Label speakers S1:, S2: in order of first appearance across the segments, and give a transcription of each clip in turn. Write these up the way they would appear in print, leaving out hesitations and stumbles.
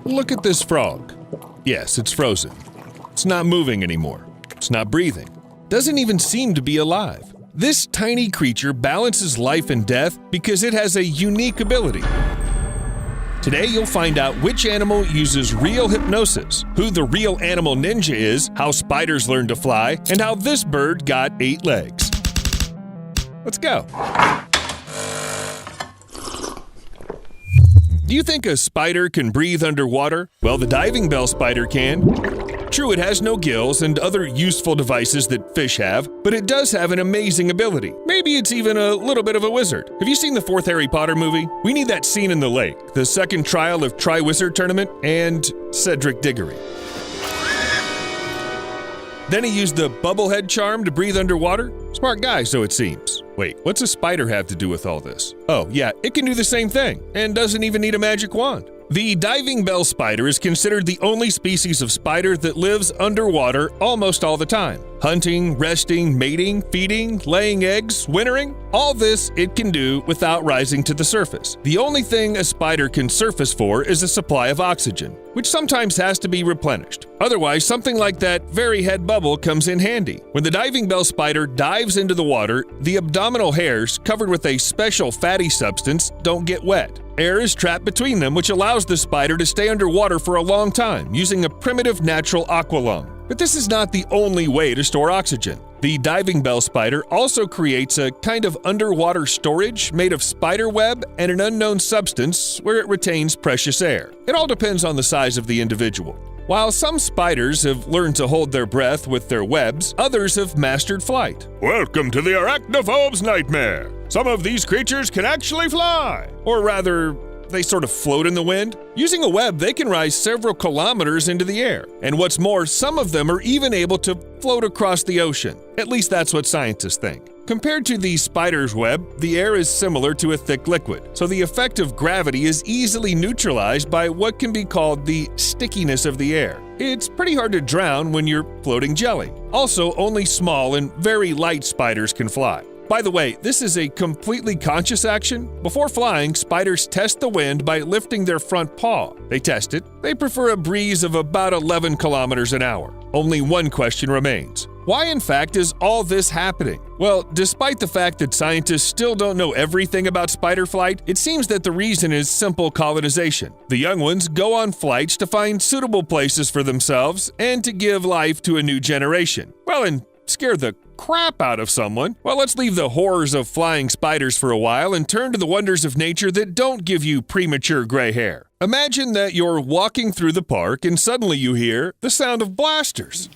S1: Look at this frog. Yes, it's frozen. It's not moving anymore. It's not breathing. Doesn't even seem to be alive. This tiny creature balances life and death because it has a unique ability. Today you'll find out which animal uses real hypnosis, who the real animal ninja is, how spiders learn to fly, and how this bird got 8 legs. Let's go. Do you think a spider can breathe underwater? Well, the diving bell spider can. True, it has no gills and other useful devices that fish have, but it does have an amazing ability. Maybe it's even a little bit of a wizard. Have you seen the 4th Harry Potter movie? We need that scene in the lake, the second trial of Tri-Wizard Tournament, and Cedric Diggory. Then he used the bubblehead charm to breathe underwater? Smart guy, so it seems. Wait, what's a spider have to do with all this? Oh, yeah, it can do the same thing, and doesn't even need a magic wand. The diving bell spider is considered the only species of spider that lives underwater almost all the time. Hunting, resting, mating, feeding, laying eggs, wintering, all this it can do without rising to the surface. The only thing a spider can surface for is a supply of oxygen, which sometimes has to be replenished. Otherwise, something like that very head bubble comes in handy. When the diving bell spider dives into the water, the abdominal hairs, covered with a special fatty substance, don't get wet. Air is trapped between them, which allows the spider to stay underwater for a long time, using a primitive natural aqualung. But this is not the only way to store oxygen. The diving bell spider also creates a kind of underwater storage made of spider web and an unknown substance where it retains precious air. It all depends on the size of the individual. While some spiders have learned to hold their breath with their webs, others have mastered flight. Welcome to the arachnophobe's nightmare. Some of these creatures can actually fly. Or rather, they sort of float in the wind. Using a web, they can rise several kilometers into the air. And what's more, some of them are even able to float across the ocean. At least that's what scientists think. Compared to the spider's web, the air is similar to a thick liquid, so the effect of gravity is easily neutralized by what can be called the stickiness of the air. It's pretty hard to drown when you're floating jelly. Also, only small and very light spiders can fly. By the way, this is a completely conscious action. Before flying, spiders test the wind by lifting their front paw. They test it. They prefer a breeze of about 11 kilometers an hour. Only one question remains. Why, in fact, is all this happening? Well, despite the fact that scientists still don't know everything about spider flight, it seems that the reason is simple colonization. The young ones go on flights to find suitable places for themselves and to give life to a new generation. Well, and scare the crap out of someone. Well, let's leave the horrors of flying spiders for a while and turn to the wonders of nature that don't give you premature gray hair. Imagine that you're walking through the park and suddenly you hear the sound of blasters.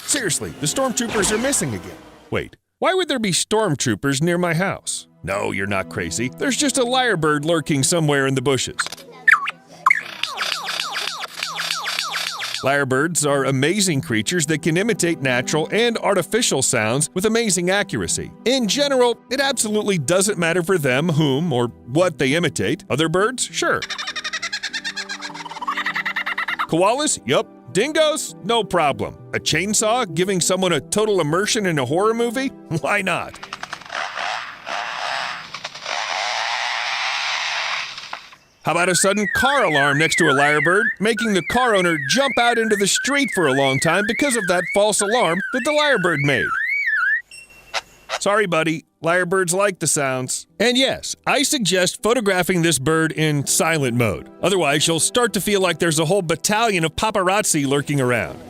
S1: Seriously, the stormtroopers are missing again. Wait, why would there be stormtroopers near my house? No, you're not crazy. There's just a lyrebird lurking somewhere in the bushes. Lyrebirds are amazing creatures that can imitate natural and artificial sounds with amazing accuracy. In general, it absolutely doesn't matter for them whom or what they imitate. Other birds? Sure. Koalas? Yup. Dingoes? No problem. A chainsaw giving someone a total immersion in a horror movie? Why not? How about a sudden car alarm next to a lyrebird, making the car owner jump out into the street for a long time because of that false alarm that the lyrebird made? Sorry, buddy. Lyrebirds like the sounds. And yes, I suggest photographing this bird in silent mode. Otherwise, you'll start to feel like there's a whole battalion of paparazzi lurking around.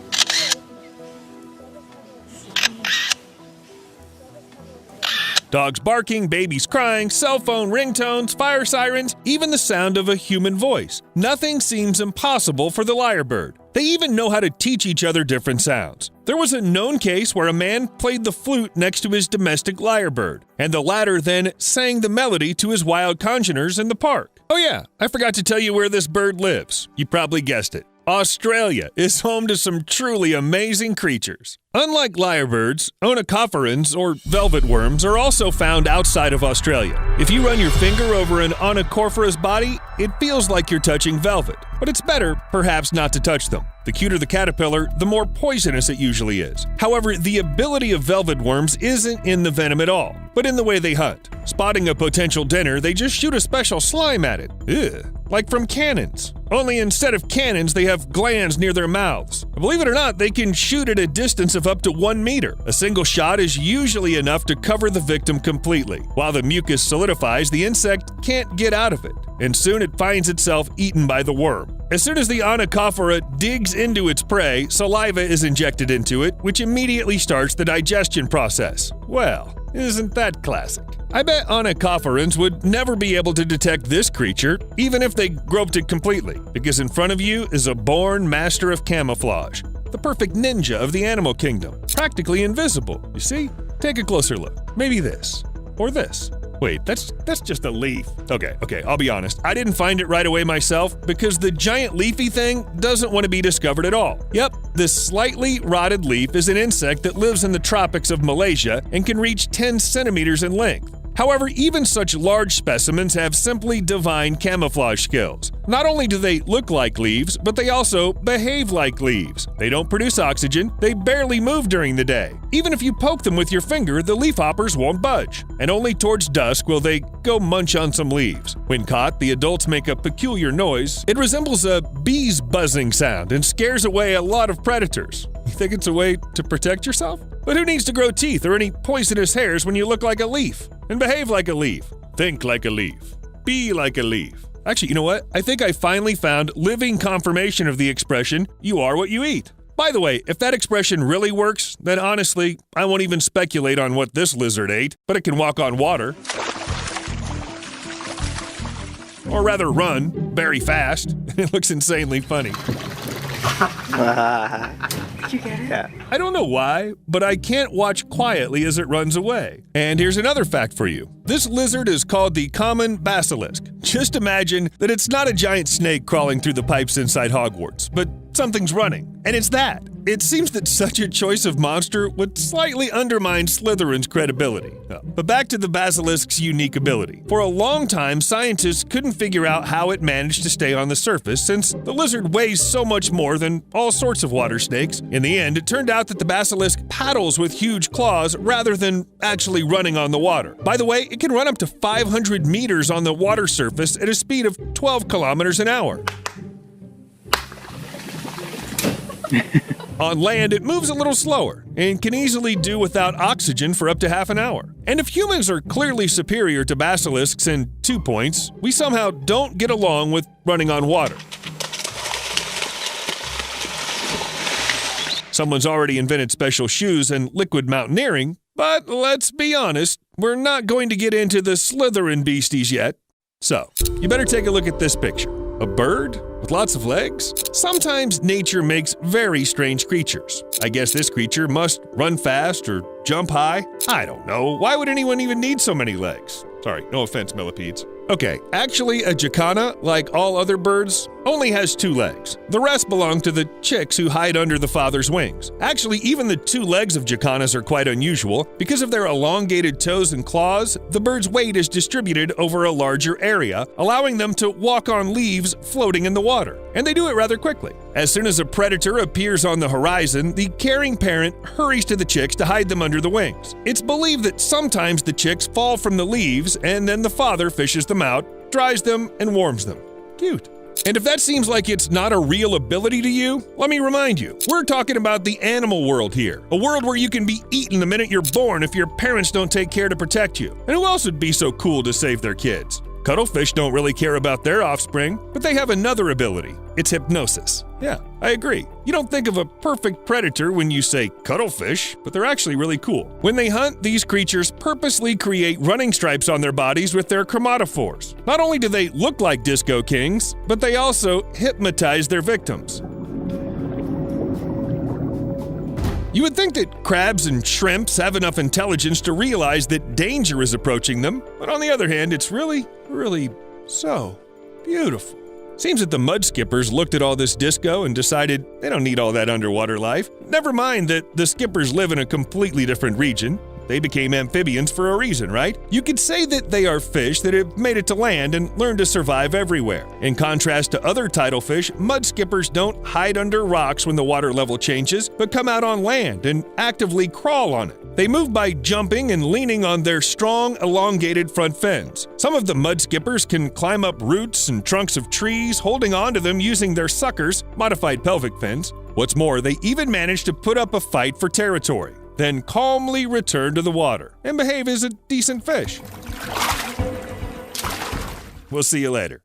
S1: Dogs barking, babies crying, cell phone ringtones, fire sirens, even the sound of a human voice. Nothing seems impossible for the lyrebird. They even know how to teach each other different sounds. There was a known case where a man played the flute next to his domestic lyrebird, and the latter then sang the melody to his wild congeners in the park. Oh yeah, I forgot to tell you where this bird lives. You probably guessed it. Australia is home to some truly amazing creatures. Unlike lyrebirds, onychophorans or velvet worms are also found outside of Australia. If you run your finger over an onychophorus body, it feels like you're touching velvet, but it's better, perhaps, not to touch them. The cuter the caterpillar, the more poisonous it usually is. However, the ability of velvet worms isn't in the venom at all, but in the way they hunt. Spotting a potential dinner, they just shoot a special slime at it. Ugh. Like from cannons. Only instead of cannons, they have glands near their mouths. Believe it or not, they can shoot at a distance of up to 1 meter. A single shot is usually enough to cover the victim completely. While the mucus solidifies, the insect can't get out of it, and soon it finds itself eaten by the worm. As soon as the onychophora digs into its prey, saliva is injected into it, which immediately starts the digestion process. Well, isn't that classic? I bet onychophorans would never be able to detect this creature, even if they groped it completely, because in front of you is a born master of camouflage, the perfect ninja of the animal kingdom, practically invisible. You see? Take a closer look. Maybe this, or this. Wait, that's just a leaf. Okay, I'll be honest. I didn't find it right away myself because the giant leafy thing doesn't want to be discovered at all. Yep, this slightly rotted leaf is an insect that lives in the tropics of Malaysia and can reach 10 centimeters in length. However, even such large specimens have simply divine camouflage skills. Not only do they look like leaves, but they also behave like leaves. They don't produce oxygen, they barely move during the day. Even if you poke them with your finger, the leafhoppers won't budge. And only towards dusk will they go munch on some leaves. When caught, the adults make a peculiar noise. It resembles a bee's buzzing sound and scares away a lot of predators. You think it's a way to protect yourself? But who needs to grow teeth or any poisonous hairs when you look like a leaf? And behave like a leaf. Think like a leaf. Be like a leaf. Actually, you know what? I think I finally found living confirmation of the expression, you are what you eat. By the way, if that expression really works, then honestly, I won't even speculate on what this lizard ate, but it can walk on water. Or rather run, very fast. It looks insanely funny.
S2: Did you get it?
S3: Yeah.
S1: I don't know why, but I can't watch quietly as it runs away. And here's another fact for you. This lizard is called the common basilisk. Just imagine that it's not a giant snake crawling through the pipes inside Hogwarts, but something's running. And it's that. It seems that such a choice of monster would slightly undermine Slytherin's credibility. But back to the basilisk's unique ability. For a long time, scientists couldn't figure out how it managed to stay on the surface since the lizard weighs so much more than all sorts of water snakes. In the end, it turned out that the basilisk paddles with huge claws rather than actually running on the water. By the way, it can run up to 500 meters on the water surface at a speed of 12 kilometers an hour. On land, it moves a little slower and can easily do without oxygen for up to half an hour. And if humans are clearly superior to basilisks in 2 points, we somehow don't get along with running on water. Someone's already invented special shoes and liquid mountaineering, but let's be honest, we're not going to get into the Slytherin beasties yet. So, you better take a look at this picture. A bird with lots of legs? Sometimes nature makes very strange creatures. I guess this creature must run fast or jump high. I don't know. Why would anyone even need so many legs? Sorry, no offense, millipedes. Okay, actually a jacana, like all other birds, only has 2 legs. The rest belong to the chicks who hide under the father's wings. Actually, even the 2 legs of jacanas are quite unusual. Because of their elongated toes and claws, the bird's weight is distributed over a larger area, allowing them to walk on leaves floating in the water. And they do it rather quickly. As soon as a predator appears on the horizon, the caring parent hurries to the chicks to hide them under the wings. It's believed that sometimes the chicks fall from the leaves and then the father fishes them out, dries them, and warms them. Cute. And if that seems like it's not a real ability to you, let me remind you, we're talking about the animal world here. A world where you can be eaten the minute you're born if your parents don't take care to protect you. And who else would be so cool to save their kids? Cuttlefish don't really care about their offspring, but they have another ability. It's hypnosis. Yeah, I agree. You don't think of a perfect predator when you say cuttlefish, but they're actually really cool. When they hunt, these creatures purposely create running stripes on their bodies with their chromatophores. Not only do they look like disco kings, but they also hypnotize their victims. You would think that crabs and shrimps have enough intelligence to realize that danger is approaching them, but on the other hand, it's really so beautiful. Seems that the mud skippers looked at all this disco and decided they don't need all that underwater life. Never mind that the skippers live in a completely different region. They became amphibians for a reason, right? You could say that they are fish that have made it to land and learned to survive everywhere. In contrast to other tidal fish, mud skippers don't hide under rocks when the water level changes, but come out on land and actively crawl on it. They move by jumping and leaning on their strong, elongated front fins. Some of the mud skippers can climb up roots and trunks of trees, holding onto them using their suckers, modified pelvic fins. What's more, they even manage to put up a fight for territory, then calmly return to the water and behave as a decent fish. We'll see you later.